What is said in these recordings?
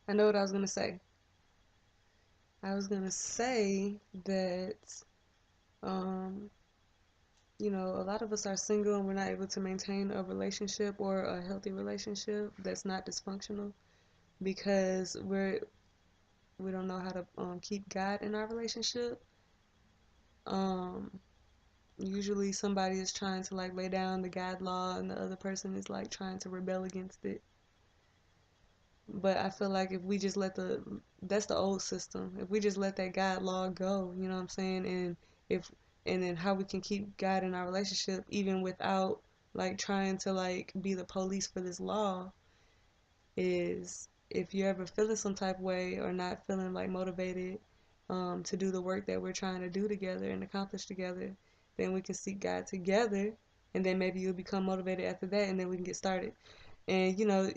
I know what I was gonna say. I was gonna say that, um, a lot of us are single and we're not able to maintain a relationship or a healthy relationship that's not dysfunctional because we don't know how to keep God in our relationship. Um, Usually somebody is trying to like lay down the God law and the other person is like trying to rebel against it. But I feel like if we just that's the old system. If we just let that God law go, you know what I'm saying? If, and then how we can keep God in our relationship even without like trying to like be the police for this law is if you're ever feeling some type of way or not feeling like motivated to do the work that we're trying to do together and accomplish together, then we can seek God together, and then maybe you'll become motivated after that, and then we can get started. And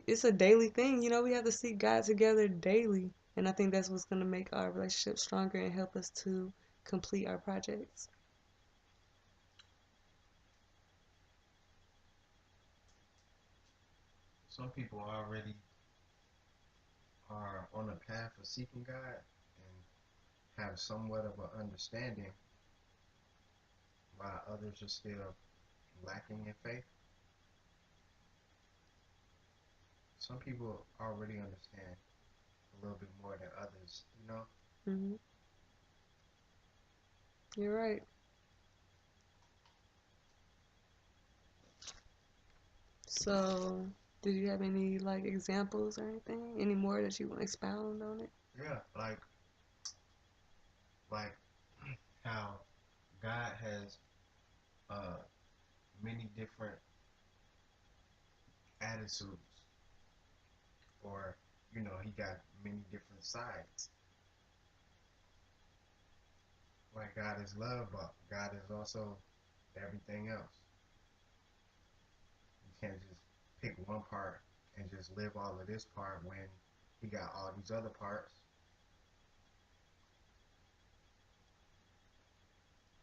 it's a daily thing. We have to seek God together daily, and I think that's what's going to make our relationship stronger and help us to complete our projects. Some people already are on a path of seeking God and have somewhat of an understanding, while others are still lacking in faith. Some people already understand a little bit more than others, you know? Hmm. You're right. So, did you have any like examples or anything? Any more that you want to expound on it? Yeah, like how God has uh many different attitudes, or he got many different sides. Like God is love, but God is also everything else. You can't just pick one part and just live all of this part when he got all these other parts.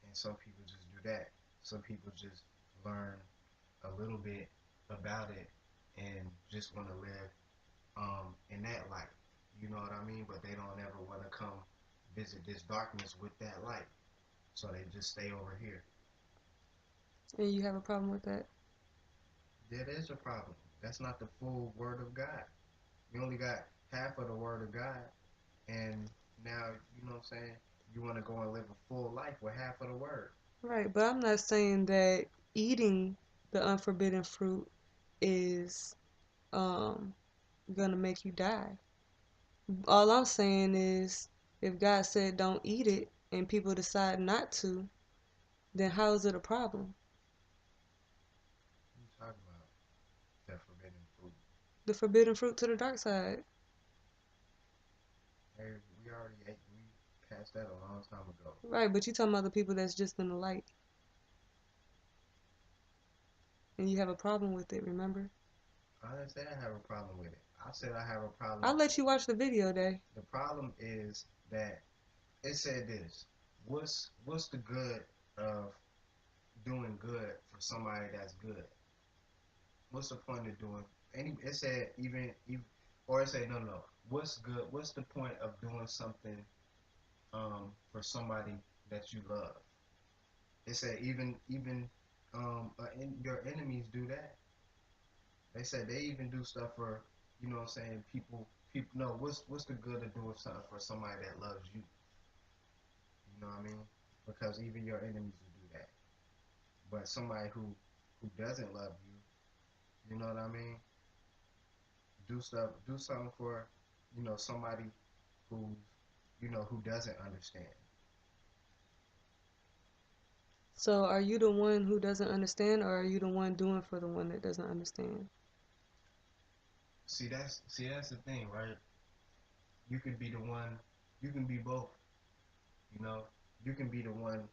And some people just do that. Some people just learn a little bit about it and just want to live in that light. You know what I mean? But they don't ever want to come visit this darkness with that light. So they just stay over here. And you have a problem with that? That is a problem. That's not the full word of God. You only got half of the word of God, and now, you know what I'm saying, you want to go and live a full life with half of the word. Right, but I'm not saying that eating the unforbidden fruit is um gonna make you die. All I'm saying is if God said don't eat it and people decide not to, then how is it a problem? What are you talking about? That forbidden fruit. The forbidden fruit to the dark side. Hey, we already ate, we passed that a long time ago. Right, but you talking about the people that's just in the light and you have a problem with it, remember? I didn't say I have a problem with it. I said I have a problem. I'll let you watch the video, Day. The problem is that it said this. What's the good of doing good for somebody that's good? What's the point of doing any? It said even, or it said no. What's good? What's the point of doing something for somebody that you love? It said your enemies do that. They said they even do stuff for, what I'm saying, people. No, what's the good of doing something for somebody that loves you? You know what I mean? Because even your enemies will do that. But somebody who doesn't love you, you know what I mean? Do something for, somebody who, who doesn't understand. So are you the one who doesn't understand or are you the one doing for the one that doesn't understand? See that's the thing, right? You can be the one. You can be both. You know, you can be the one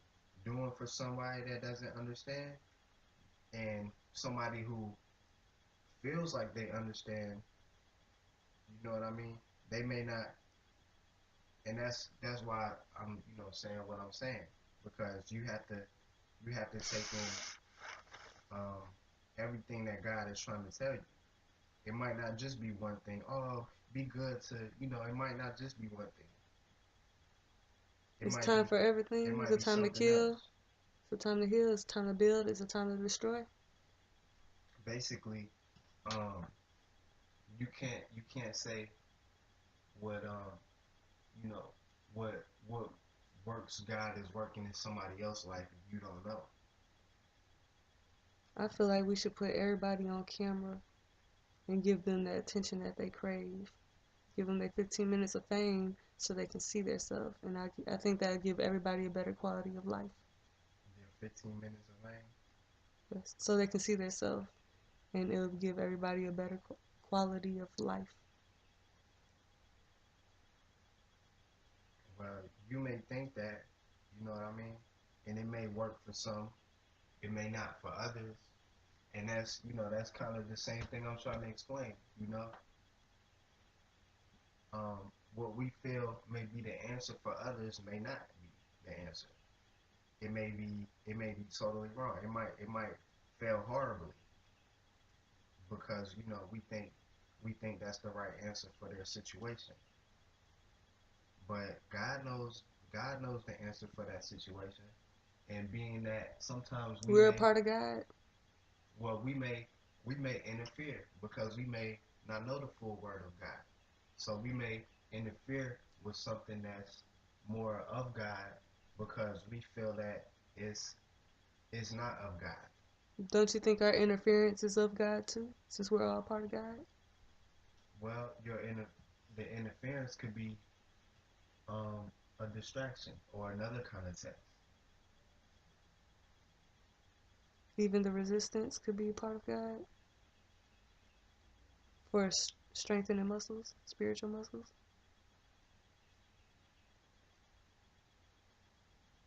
doing for somebody that doesn't understand, and somebody who feels like they understand. You know what I mean? They may not, and that's why I'm, saying what I'm saying, because you have to take in everything that God is trying to tell you. It might not just be one thing. Oh, be good to, it might not just be one thing. It It's might time be for it everything. It's might a be time to something kill. else. It's a time to heal. It's a time to build. It's a time to destroy. Basically, um, you can't say what you know what works God is working in somebody else's life if you don't know. I feel like we should put everybody on camera and give them the attention that they crave. Give them their 15 minutes of fame so they can see themselves. And I think that would give everybody a better quality of life. Their 15 minutes of fame. Yes. So they can see themselves and it will give everybody a better quality of life. Well, you may think that, you know what I mean, and it may work for some, it may not for others, and that's kind of the same thing I'm trying to explain. What we feel may be the answer for others may not be the answer. It may be totally wrong. It might fail horribly because we think that's the right answer for their situation. But God knows the answer for that situation. And being that sometimes we We're a may part of God. well we may interfere because we may not know the full word of God. So we may interfere with something that's more of God because we feel that it's not of God. Don't you think our interference is of God too, since we're all part of God? Well, the interference could be a distraction or another kind of test. Even the resistance could be a part of God for strengthening muscles, spiritual muscles.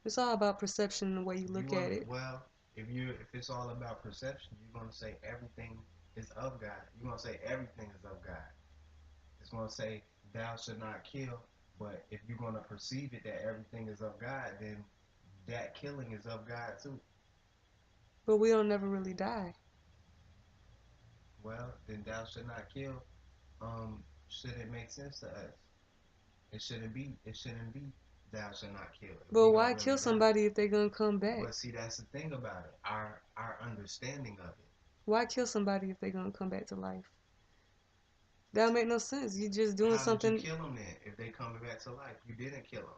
It's all about perception and the way you You look want at it. well, if it's all about perception, you're gonna say everything is of God. You're gonna say everything is of God. It's gonna say thou should not kill. But if you're gonna perceive it that everything is of God, then that killing is of God too. But we don't never really die. Well, then thou should not kill. Shouldn't make sense to us. It shouldn't be thou should not kill if But we why don't kill really die. somebody if they're gonna come back? But see, that's the thing about it. Our understanding of it. Why kill somebody if they're gonna come back to life? That don't make no sense. You just doing How did you something. kill them then? If they coming back to life, you didn't kill them.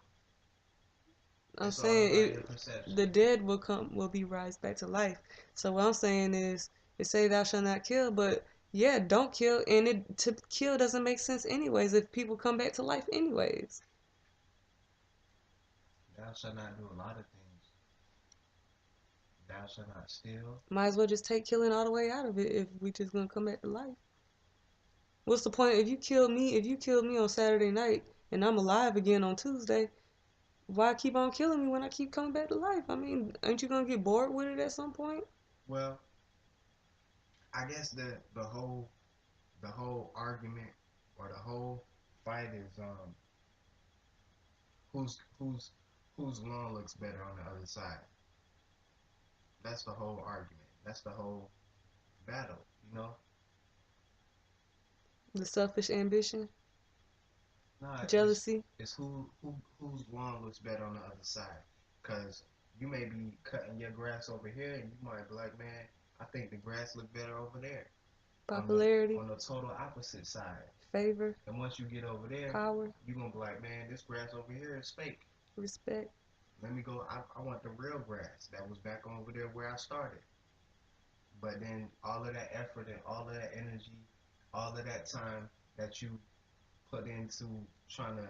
I'm It's all saying about your it. perception. The dead will be raised back to life. So what I'm saying is, it say thou shalt not kill, but yeah, don't kill, and it to kill doesn't make sense anyways if people come back to life anyways. Thou shalt not do a lot of things. Thou shalt not steal. Might as well just take killing all the way out of it if we just gonna come back to life. What's the point if you kill me? If you kill me on Saturday night and I'm alive again on Tuesday, why keep on killing me when I keep coming back to life? I mean, aren't you gonna get bored with it at some point? Well, I guess the whole argument or the whole fight is whose lawn looks better on the other side. That's the whole argument. That's the whole battle. The selfish ambition, Nah, it's jealousy. it's whose lawn looks better on the other side. Cause you may be cutting your grass over here, and you might be like, man, I think the grass look better over there on the Popularity, on the total opposite side. favor, And once you get over there, power, you gonna be like, man, this grass over here is fake. respect. Let me go. I want the real grass that was back over there where I started. But then all of that effort and all of that energy, all of that time that you put into trying to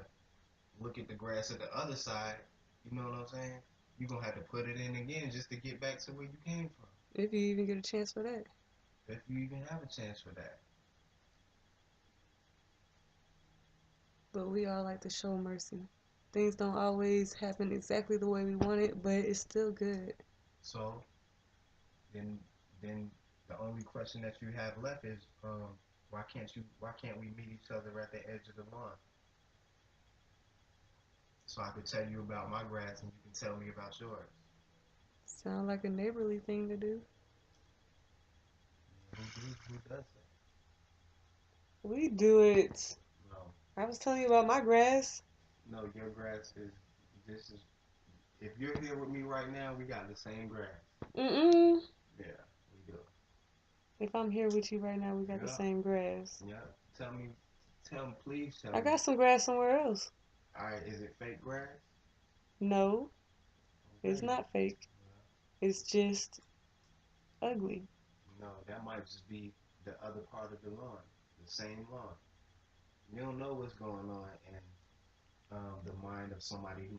look at the grass at the other side, you know what I'm saying? You're gonna have to put it in again just to get back to where you came from. If you even get a chance for that. If you even have a chance for that. But we all like to show mercy. Things don't always happen exactly the way we want it, but it's still good. So then then the only question that you have left is why can't we meet each other at the edge of the lawn? So I could tell you about my grass and you can tell me about yours. Sound like a neighborly thing to do. Who does that? We do it. No, I was telling you about my grass. No, your grass is. This is. If you're here with me right now, we got the same grass. Mm-mm. Yeah, we do. If I'm here with you right now, we got the Yeah, same grass. yeah. Tell me, please tell I me. got some grass somewhere else. All right, is it fake grass? No, it's Okay. not fake. Well, It's just ugly. no, that might just be the other part of the lawn, the same lawn. You don't know what's going on in the mind of somebody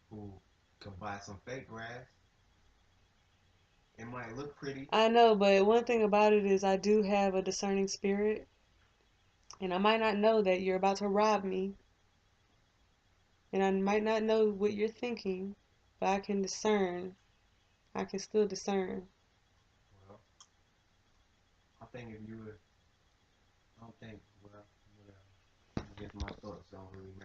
who can buy some fake grass. It might look pretty. I know, but one thing about it is I do have a discerning spirit, and I might not know that you're about to rob me, and I might not know what you're thinking, but I can discern. I can still discern. Well, I think if you would, I don't think, well, whatever. I guess my thoughts don't really matter.